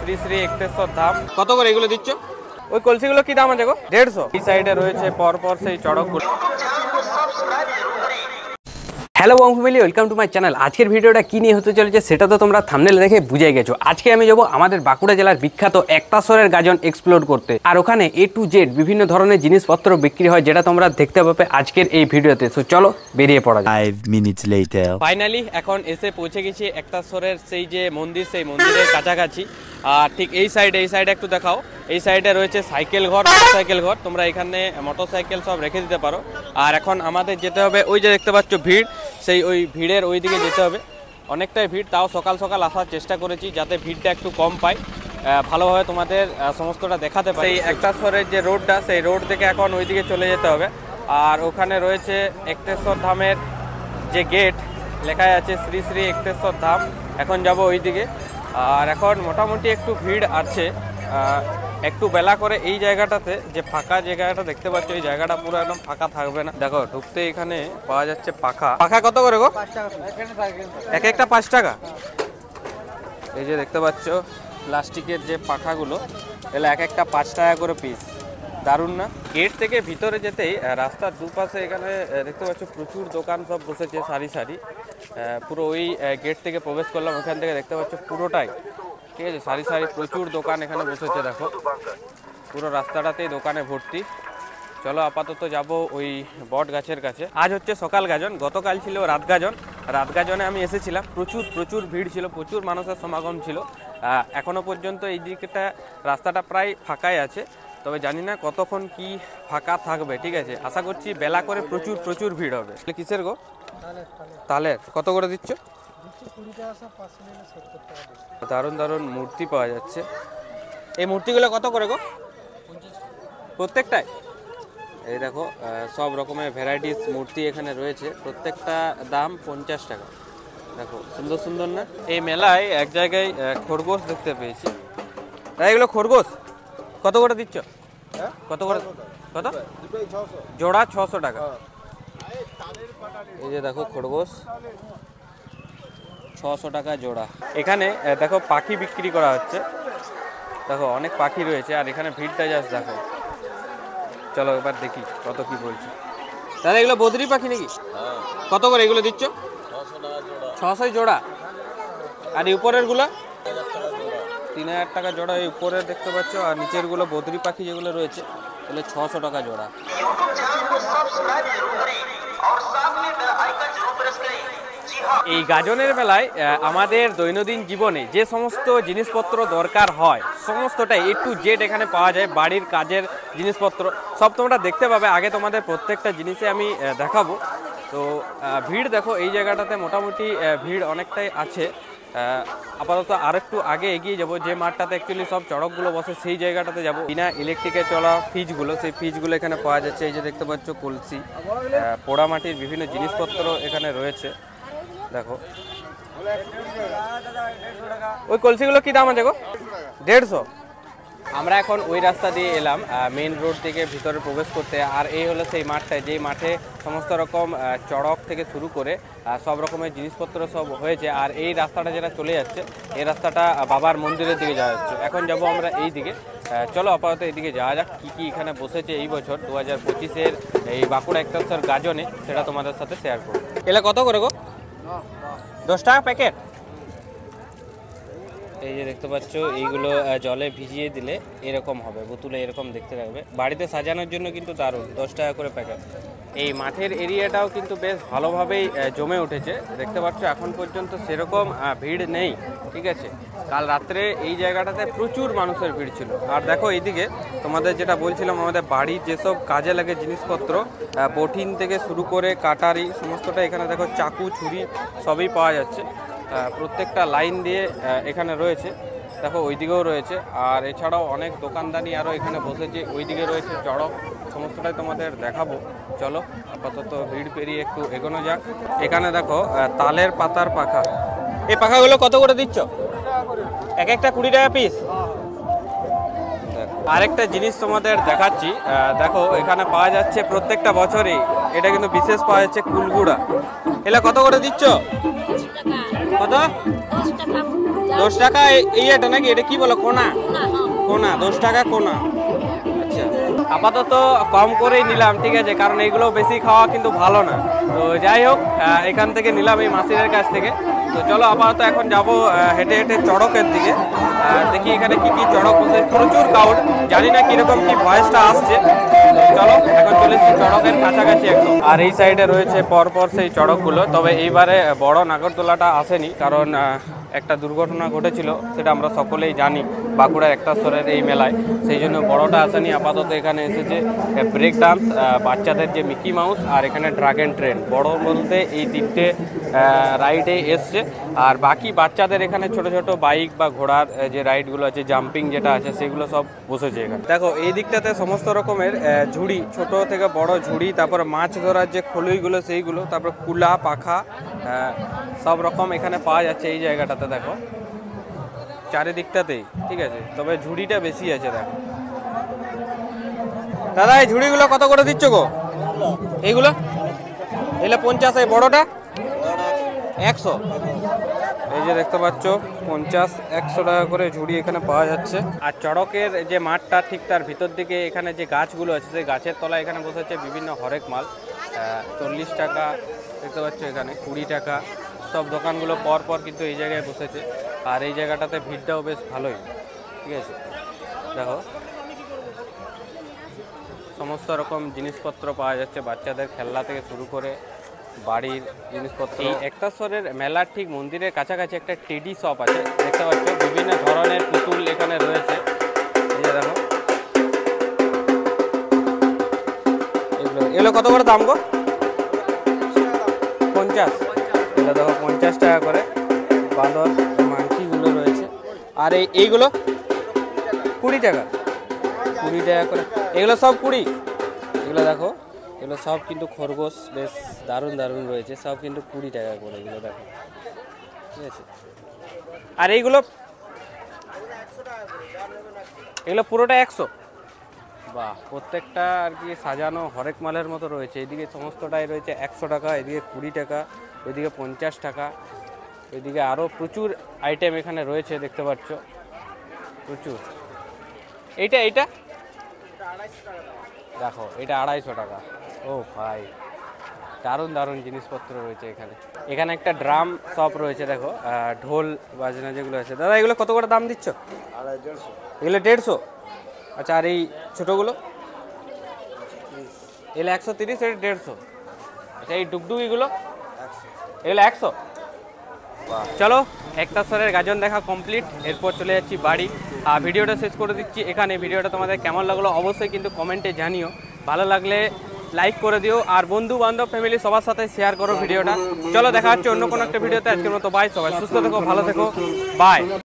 শ্রী শ্রী এক্তেশ্বর ধাম। কত করে এগুলো দিচ্ছ? ওই কলসিগুলো কি দাম আছে গো? 150। এই সাইডে রয়েছে পরপর সেই চড়কগুলো। Hello Bong family, welcome to my channel. আজকের ভিডিওটা কি নিয়ে হতে চলেছে সেটা তো তোমরা থাম্বনেল দেখে বুঝে গেছো। আজকে আমি যাবো আমাদের বাঁকুড়া জেলার বিখ্যাত একতাশ্বরের গাজন এক্সপ্লোর করতে, আর ওখানে A to Z বিভিন্ন ধরনের জিনিসপত্র বিক্রি হয়, যেটা তোমরা দেখতে পাবে আজকের এই ভিডিওতে। তো চলো বেরিয়ে পড়া যাক। 5 minutes later ফাইনালি এখন এসে পৌঁছে গেছি একতাশ্বরের সেই যে মন্দির, সেই মন্দিরের কাছাকাছি। আর ঠিক এই সাইডে একটু দেখাও। এই সাইডে রয়েছে সাইকেল ঘর, মোটরসাইকেল ঘর। তোমরা এখানে মোটরসাইকেল সব রেখে দিতে পারো। আর এখন আমাদের যেতে হবে, ওই যে দেখতে পাচ্ছ ভিড়, সেই ওই ভিড়ের ওই দিকে যেতে হবে। অনেকটাই ভিড়, তাও সকাল সকাল আসার চেষ্টা করেছি যাতে ভিড়টা একটু কম পাই, ভালোভাবে তোমাদের সমস্তটা দেখাতে পারি। সেই একতাশ্বরের যে রোডটা, সেই রোড থেকে এখন ওই দিকে চলে যেতে হবে। আর ওখানে রয়েছে এক্তেশ্বর ধামের যে গেট, লেখা আছে শ্রী শ্রী এক্তেশ্বর ধাম। এখন যাব ওই দিকে। আর এখন মোটামুটি একটু ভিড় আছে, একটু বেলা করে এই জায়গাটাতে যে ফাঁকা জায়গাটা দেখতে পাচ্ছ, এই জায়গাটা পুরো একদম ফাঁকা থাকবে না। দেখো ঢুকতে এখানে পাওয়া যাচ্ছে পাখা। কত করে গো? এক একটা 5 টাকা। এই যে দেখতে পাচ্ছ প্লাস্টিকের যে পাখাগুলো, এগুলো এক একটা 5 টাকা করে পিস। দারুণ না? গেট থেকে ভিতরে যেতেই রাস্তার দুপাশে এখানে দেখতে পাচ্ছ প্রচুর দোকান সব বসেছে সারি সারি। পুরো ওই গেট থেকে প্রবেশ করলাম, ওখান থেকে দেখতে পাচ্ছ পুরোটাই, ঠিক আছে, সারি সারি প্রচুর দোকান এখানে বসেছে। দেখো পুরো রাস্তাটাতেই দোকানে ভর্তি। চলো আপাতত যাব ওই বট গাছের কাছে। আজ হচ্ছে সকাল গাজন, গতকাল ছিল রাত গাজন। রাত গাজনে আমি এসেছিলাম, প্রচুর ভিড় ছিল, প্রচুর মানুষের সমাগম ছিল। এখনো পর্যন্ত এই দিকটা রাস্তাটা প্রায় ফাঁকাই আছে, তবে জানি না কতক্ষণ কি ফাঁকা থাকবে। ঠিক আছে, আশা করছি বেলা করে প্রচুর ভিড় হবে। কিসের গো? তালের। কত করে দিচ্ছ? দারুণ মূর্তি পাওয়া যাচ্ছে। এই মূর্তিগুলো কত করে গো? প্রত্যেকটাই? এই দেখো সব রকমের ভ্যারাইটিস মূর্তি এখানে রয়েছে, প্রত্যেকটা দাম 50 টাকা। দেখো সুন্দর না? এই মেলায় এক জায়গায় খরগোশ দেখতে পেয়েছি। তাই এগুলো খরগোশ কত করে দিচ্ছ? কত করে? কত জোড়া? 600 টাকা। এই যে দেখো খরগোশ 600 টাকা জোড়া। এখানে দেখো পাখি বিক্রি করা হচ্ছে। দেখো অনেক পাখি রয়েছে, আর এখানে ভিড়টা জাস্ট দেখো। চলো এবার দেখি কত কি বলছি। দাদা এগুলো বদ্রি পাখি নাকি? কত করে এগুলো দিচ্ছ? 600 জোড়া। আর এই উপরের গুলো 3000 টাকা জোড়া। এই উপরের দেখতে পাচ্ছ, আর নিচের গুলো বদ্রি পাখি যেগুলো রয়েছে, তাহলে 600 টাকা জোড়া। এই গাজনের মেলায় আমাদের দৈনন্দিন জীবনে যে সমস্ত জিনিসপত্র দরকার হয়, সমস্তটাই A to Z এখানে পাওয়া যায়। বাড়ির কাজের জিনিসপত্র সব তোমরা দেখতে পাবে। আগে তোমাদের প্রত্যেকটা জিনিসে আমি দেখাবো। তো ভিড় দেখো এই জায়গাটাতে মোটামুটি ভিড় অনেকটাই আছে। আপাতত আরেকটু আগে এগিয়ে যাব, যে মাঠটাতে অ্যাকচুয়ালি সব চড়কগুলো বসে, সেই জায়গাটাতে যাব। বিনা ইলেকট্রিকে চলা ফ্রিজগুলো, সেই ফ্রিজগুলো এখানে পাওয়া যাচ্ছে। এই যে দেখতে পাচ্ছ কলসি, পোড়ামাটির বিভিন্ন জিনিসপত্র এখানে রয়েছে। দেখো ওই কলসিগুলো কি দাম আছে গো? 150। আমরা এখন ওই রাস্তা দিয়ে এলাম মেইন রোড থেকে ভিতরে প্রবেশ করতে। আর এই হলো সেই মাঠটায়, যেই মাঠে সমস্ত রকম চড়ক থেকে শুরু করে সব রকমের জিনিসপত্র সব হয়েছে। আর এই রাস্তাটা যেটা চলে যাচ্ছে, এই রাস্তাটা বাবার মন্দিরের দিকে যাওয়া যাচ্ছে। এখন যাব আমরা এই দিকে। চলো আপাতত এইদিকে যাওয়া যাক। কী এখানে বসেছে এই বছর 2025-এর এই বাঁকুড়া একতাশ্বর গাজনে, সেটা তোমাদের সাথে শেয়ার করব। এলা কত করে গো? 10 টাকা প্যাকেট। এই যে দেখতে পাচ্ছ, এইগুলো জলে ভিজিয়ে দিলে এরকম হবে, বোতলে এরকম দেখতে লাগবে। বাড়িতে সাজানোর জন্য কিন্তু দারুণ, 10 টাকা করে প্যাকেট। এই মাঠের এরিয়াটাও কিন্তু বেশ ভালোভাবেই জমে উঠেছে। দেখতে পাচ্ছ এখন পর্যন্ত সেরকম ভিড় নেই। ঠিক আছে, কাল রাত্রে এই জায়গাটাতে প্রচুর মানুষের ভিড় ছিল। আর দেখো এইদিকে তোমাদের যেটা বলছিলাম, আমাদের বাড়ির যেসব কাজে লাগে জিনিসপত্র, বটিন থেকে শুরু করে কাটারি, সমস্তটা এখানে দেখো, চাকু ছুরি সবই পাওয়া যাচ্ছে। প্রত্যেকটা লাইন দিয়ে এখানে রয়েছে। দেখো ওইদিকেও রয়েছে। আর এছাড়াও অনেক দোকানদানি আরও এখানে বসেছে। ওইদিকে রয়েছে চড়ক, সমস্তটাই তোমাদের দেখাবো। চলো আপাতত ভিড় পেরিয়ে একটু এগোনো যাক। এখানে দেখো তালের পাতার পাখা। এই পাখাগুলো কত করে দিচ্ছ? এক একটা 20 টাকা পিস। আরেকটা জিনিস তোমাদের দেখাচ্ছি, দেখো এখানে পাওয়া যাচ্ছে প্রত্যেকটা বছরই, এটা কিন্তু বিশেষ পাওয়া যাচ্ছে কুলগুড়া। এলা কত করে দিচ্ছ? কত? 10 টাকা এই এটা নাকি? এটা কি বলো, কোনা? কোনা 10 টাকা কোনা। আচ্ছা, আপাতত কম করেই নিলাম, ঠিক আছে, কারণ এইগুলো বেশি খাওয়া কিন্তু ভালো না। তো যাই হোক, এখান থেকে নিলাম এই মাসিরের কাছ থেকে। তো চলো আপাতত এখন যাব হেঁটে হেঁটে চড়কের দিকে, দেখি এখানে কি কি চড়ক বসে। প্রচুর ক্রাউড, জানি না কিরকম কি ভয়েসটা আসছে। তো চলো এখন চলে এসেছি চড়কের কাছাকাছি একদম। আর এই সাইডে রয়েছে পরপর সেই চড়কগুলো। তবে এইবারে বড় নাগরদোলাটা আসেনি, কারণ একটা দুর্ঘটনা ঘটেছিল, সেটা আমরা সকলেই জানি বাঁকুড়ার একতাশ্বরের এই মেলায়। সেই জন্য বড়টা আসেনি। আপাতত এখানে এসেছে ব্রেক ডান্স, বাচ্চাদের যে মিকি মাউস, আর এখানে ড্রাগন ট্রেন। বড় বলতে এই তিনটে রাইডে এসছে। আর বাকি বাচ্চাদের এখানে ছোট ছোট বাইক বা ঘোড়ার যে রাইডগুলো আছে, জাম্পিং যেটা আছে, সেগুলো সব বসেছে এখানে। দেখো এই দিকটাতে সমস্ত রকমের ঝুড়ি, ছোট থেকে বড় ঝুড়ি, তারপরে মাছ ধরার যে খলুইগুলো সেইগুলো, তারপরে কুলা পাখা, সব রকম এখানে পাওয়া যাচ্ছে এই জায়গাটাতে। দেখো চারিদিকটাতেই, ঠিক আছে, তবে ঝুড়িটা বেশি আছে। দেখো দাদা, এই ঝুড়িগুলো কত করে দিচ্ছ গো? এইগুলো এলে 50, এই বড়টা 100। এই যে দেখতে পাচ্ছ 50-100 টাকা করে ঝুড়ি এখানে পাওয়া যাচ্ছে। আর চড়কের যে মাঠটা, ঠিক তার ভিতর দিকে এখানে যে গাছগুলো আছে, সেই গাছের তলায় এখানে বসেছে বিভিন্ন হরেক মাল। 40 টাকা দেখতে পাচ্ছ, এখানে 20 টাকা। সব দোকানগুলো পর পর কিন্তু এই জায়গায় বসেছে। আর এই জায়গাটাতে ভিড়টাও বেশ ভালোই, ঠিক আছে। দেখো সমস্ত রকম জিনিসপত্র পাওয়া যাচ্ছে, বাচ্চাদের খেলনা থেকে শুরু করে বাড়ির জিনিসপত্র। এই একতাশ্বরের মেলার ঠিক মন্দিরের কাছাকাছি একটা টেডি শপ আছে, দেখতে পাচ্ছ বিভিন্ন ধরনের পুতুল এখানে রয়েছে। এই যে দেখো এগুলো কত করে দাম গো? 50। এগুলো দেখো 50 টাকা করে। বাঁদর মাংকিগুলো রয়েছে। আর এইগুলো 20 টাকা। 20 টাকা করে এগুলো সব 20। এগুলো দেখো, এগুলো সব কিন্তু খরগোশ, বেশ দারুণ দারুণ রয়েছে, সব কিন্তু 20 টাকা করে। এগুলো দেখো, ঠিক আছে। আর এইগুলো, এগুলো পুরোটা 100। বাহ, প্রত্যেকটা আর কি সাজানো হরেক মালের মতো রয়েছে। এদিকে সমস্তটাই রয়েছে 100 টাকা, এদিকে 20 টাকা, ওইদিকে 50 টাকা, ওইদিকে আরও প্রচুর আইটেম এখানে রয়েছে, দেখতে পাচ্ছ প্রচুর। এইটা দেখো, এটা 250 টাকা। ও ভাই, দারুণ দারুণ জিনিসপত্র রয়েছে এখানে। এখানে একটা ড্রাম শপ রয়েছে, দেখো ঢোল বাজনা যেগুলো আছে। দাদা এগুলো কত করে দাম দিচ্ছ? 150। এগুলো 150। আচ্ছা, আর এই ছোটোগুলো? এগুলো 130, এটা 150। আচ্ছা, এই ডুগডুগিগুলো? এগুলো 100। চলো একতাশ্বরের গাজন দেখা কমপ্লিট, এরপর চলে যাচ্ছি বাড়ি। আর ভিডিওটা শেষ করে দিচ্ছি এখানে। ভিডিওটা তোমাদের কেমন লাগলো অবশ্যই কিন্তু কমেন্টে জানিও। ভালো লাগলে লাইক করে দিও, আর বন্ধু বান্ধব ফ্যামিলি সবার সাথে শেয়ার করো ভিডিওটা। চলো দেখা হচ্ছে অন্য কোনো একটা ভিডিওতে। আজকের মতো বাই, সবাই সুস্থ থেকো, ভালো থেকো, বাই।